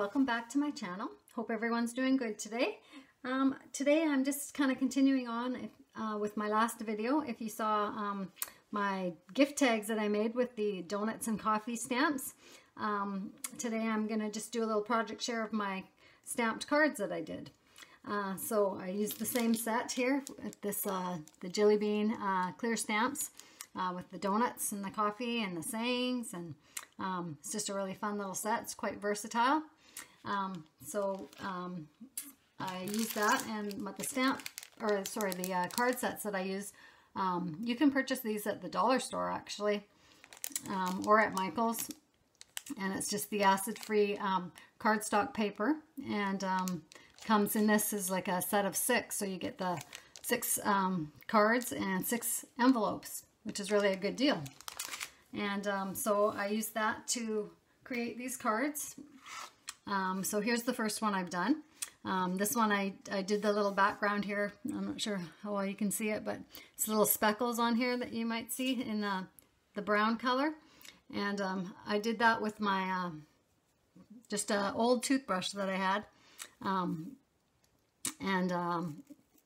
welcome back to my channel. Hope everyone's doing good today. Today I'm just kind of continuing on with my last video. If you saw my gift tags that I made with the donuts and coffee stamps, today I'm going to just do a little project share of my stamped cards that I did. So I used the same set here with this the Jelly Bean clear stamps with the donuts and the coffee and the sayings, and it's just a really fun little set. It's quite versatile. I used that, and the card sets that I use, you can purchase these at the dollar store actually, or at Michael's, and it's just the acid-free cardstock paper, and comes in this is like a set of 6, so you get the 6 cards and 6 envelopes, which is really a good deal. And so I used that to create these cards. So here's the first one I've done. This one I did the little background here. I'm not sure how well you can see it, but it's little speckles on here that you might see in the brown color. And I did that with my just an old toothbrush that I had.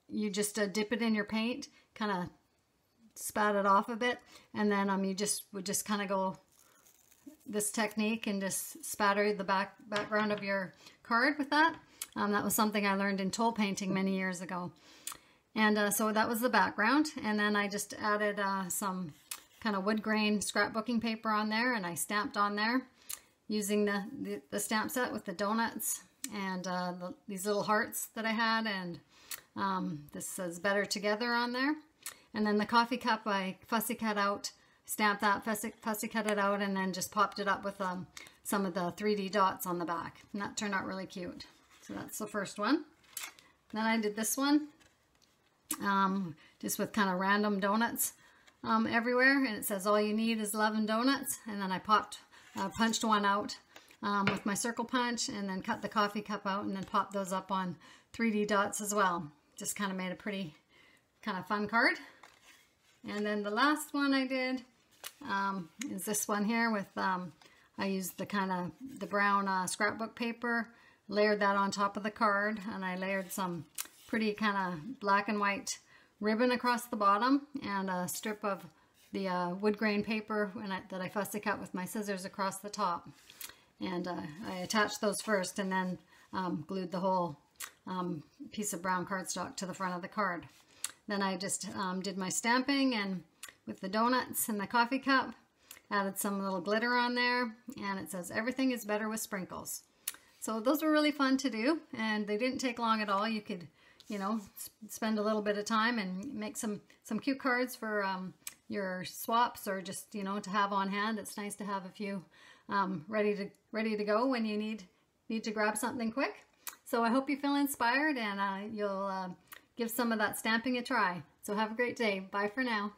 You just dip it in your paint, kind of spat it off a bit, and then you would just kind of go this technique and just spatter the background of your card with that. That was something I learned in toll painting many years ago. And so that was the background, and then I just added some kind of wood grain scrapbooking paper on there, and I stamped on there using the stamp set with the donuts and these little hearts that I had, and this says Better Together on there. And then the coffee cup I fussy cut out, stamped that, fussy cut it out, and then just popped it up with some of the 3D dots on the back. And that turned out really cute. So that's the first one. Then I did this one, just with kind of random donuts everywhere. And it says all you need is 11 donuts. And then I punched one out with my circle punch, and then cut the coffee cup out, and then popped those up on 3D dots as well. Just kind of made a pretty kind of fun card. And then the last one I did is this one here with, I used the brown scrapbook paper, layered that on top of the card, and I layered some pretty kind of black and white ribbon across the bottom, and a strip of the wood grain paper that I fussy cut with my scissors across the top. And I attached those first, and then glued the whole piece of brown cardstock to the front of the card. Then I just did my stamping, and with the donuts and the coffee cup, added some little glitter on there, and it says everything is better with sprinkles. So those were really fun to do, and they didn't take long at all. You could, spend a little bit of time and make some cute cards for your swaps, or just, to have on hand. It's nice to have a few ready to go when you need to grab something quick. So I hope you feel inspired, and you'll give some of that stamping a try. So have a great day. Bye for now.